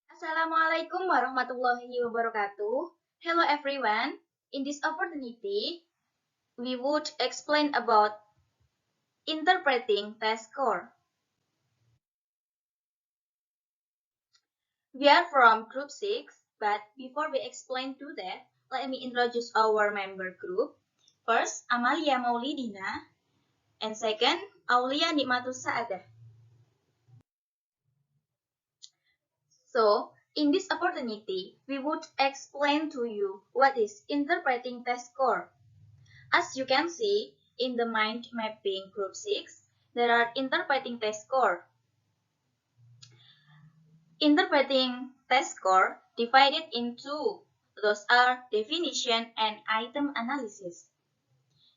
Assalamualaikum warahmatullahi wabarakatuh. Hello everyone. In this opportunity, we would explain about interpreting test score. We are from group 6, but before we explain to that, let me introduce our member group. First, Amalia Maulidina, and second, Aulia Nikmatus. So, in this opportunity, we would explain to you what is interpreting test score. As you can see, in the mind mapping group 6, there are interpreting test score. Interpreting test score divided into those are definition and item analysis.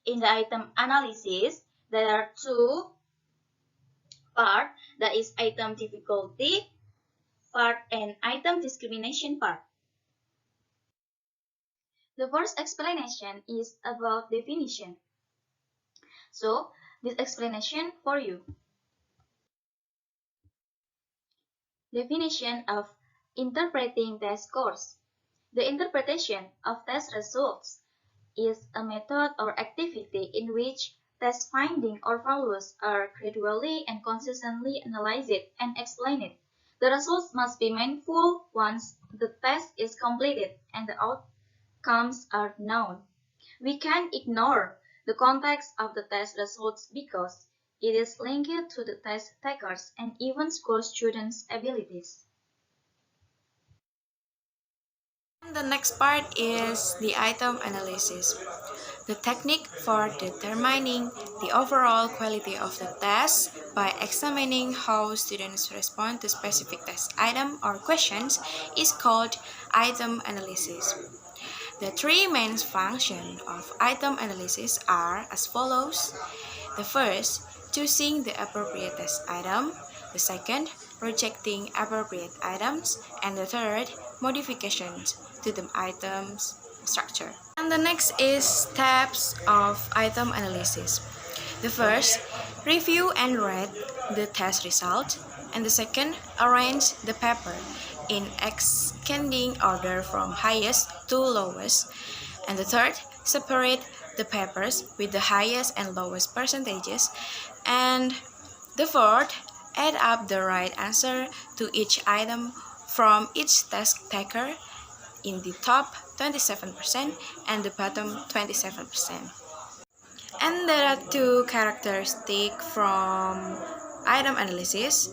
In the item analysis, there are two parts, that is item difficulty part and item discrimination part. The first explanation is about definition. So, this explanation for you. Definition of interpreting test scores. The interpretation of test results is a method or activity in which test findings or values are gradually and consistently analyzed and explained. The results must be meaningful once the test is completed and the outcomes are known. We can ignore the context of the test results because it is linked to the test takers and even school students' abilities. The next part is the item analysis. The technique for determining the overall quality of the test by examining how students respond to specific test item or questions is called item analysis. The three main functions of item analysis are as follows. The first, choosing the appropriate test item. The second, rejecting appropriate items. And the third, modifications to the item's structure. And the next is steps of item analysis. The first, review and rate the test result. And the second, arrange the paper in ascending order from highest to lowest. And the third, separate the papers with the highest and lowest percentages. And the fourth, add up the right answer to each item from each test taker in the top 27% and the bottom 27%. And there are two characteristics from item analysis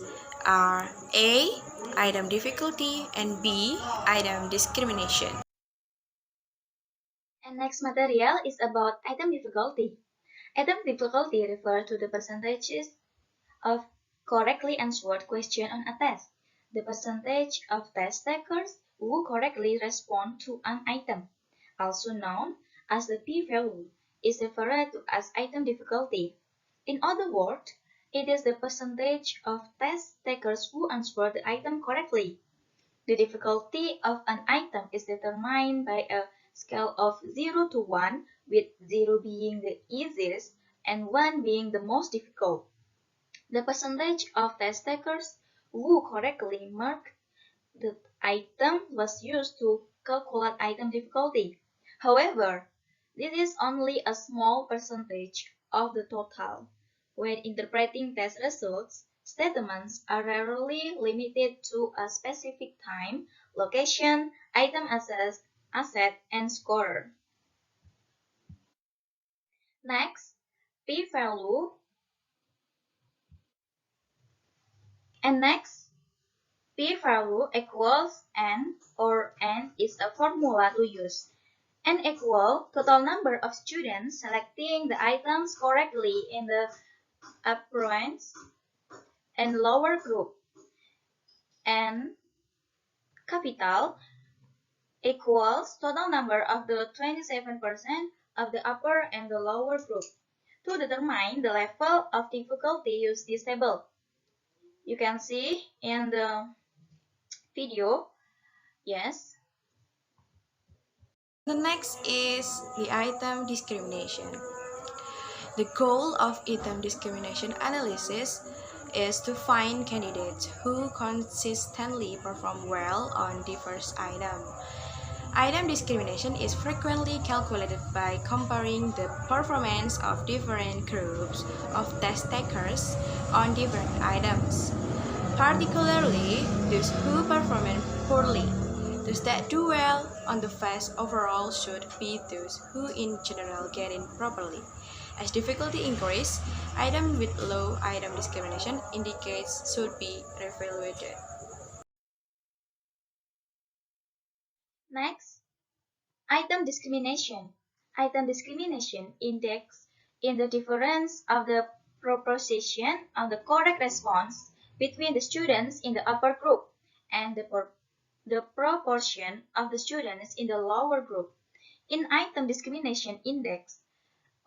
are A, item difficulty, and B, item discrimination. And next material is about item difficulty. Item difficulty refers to the percentages of correctly answered questions on a test. The percentage of test takers who correctly respond to an item, also known as the p-value, is referred to as item difficulty. In other words, it is the percentage of test takers who answer the item correctly. The difficulty of an item is determined by a scale of 0 to 1, with 0 being the easiest and 1 being the most difficult. The percentage of test takers who correctly marked the item was used to calculate item difficulty. However, this is only a small percentage of the total. When interpreting test results, statements are rarely limited to a specific time, location, item asset, and scorer. Next, p-value. And next, p-value equals n, or n is a formula to use. N equal total number of students selecting the items correctly in the upper and lower group. N capital equals total number of the 27% of the upper and the lower group. To determine the level of difficulty, use this table. You can see in the video. Yes. The next is the item discrimination. The goal of item discrimination analysis is to find candidates who consistently perform well on diverse items. Item discrimination is frequently calculated by comparing the performance of different groups of test takers on different items, particularly those who perform poorly. Those that do well on the test overall should be those who in general get in properly. As difficulty increases, items with low item discrimination indicates should be reevaluated. Next, item discrimination. Item discrimination index in the difference of the proportion of the correct response between the students in the upper group and the proportion of the students in the lower group. In item discrimination index,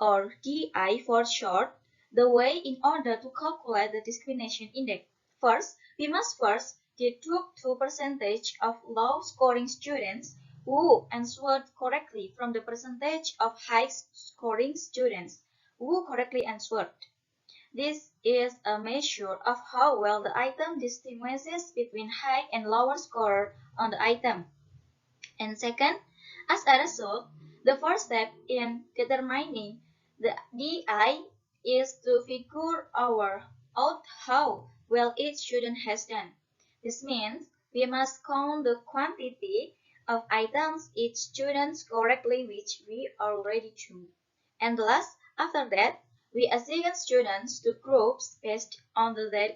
or DI for short, the way in order to calculate the discrimination index. First, we must first deduct the percentage of low-scoring students who answered correctly from the percentage of high-scoring students who correctly answered. This is a measure of how well the item distinguishes between high and lower scorer on the item. And second, as a result, the first step in determining the DI is to figure out how well each student has done. This means we must count the quantity of items each student correctly, which we already do. And last, after that, we assign students to groups based on their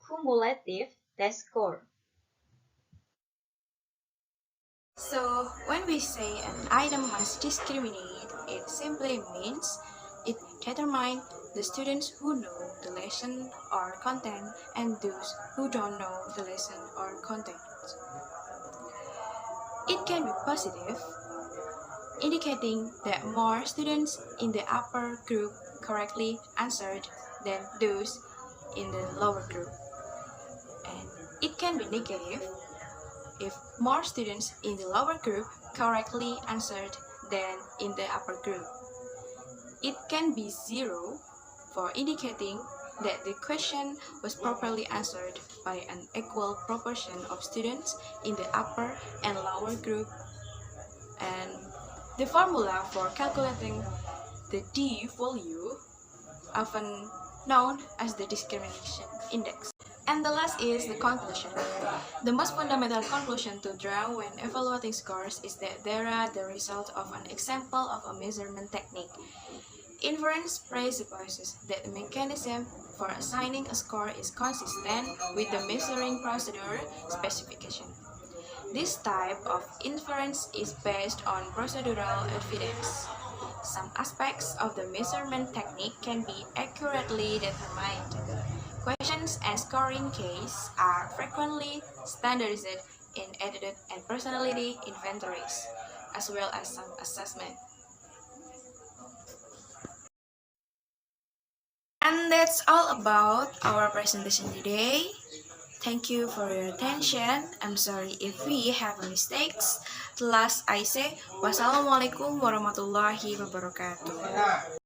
cumulative test score. So, when we say an item must discriminate, it simply means it determines the students who know the lesson or content and those who don't know the lesson or content. It can be positive, indicating that more students in the upper group correctly answered than those in the lower group. And it can be negative, if more students in the lower group correctly answered than in the upper group. It can be zero for indicating that the question was properly answered by an equal proportion of students in the upper and lower group. And the formula for calculating the D value, often known as the discrimination index. And the last is the conclusion. The most fundamental conclusion to draw when evaluating scores is that they are the result of an example of a measurement technique. Inference presupposes that the mechanism for assigning a score is consistent with the measuring procedure specification. This type of inference is based on procedural evidence. Some aspects of the measurement technique can be accurately determined. Questions and scoring keys are frequently standardized in attitude and personality inventories, as well as some assessment. And that's all about our presentation today. Thank you for your attention. I'm sorry if we have mistakes. The last I say, wassalamualaikum warahmatullahi wabarakatuh.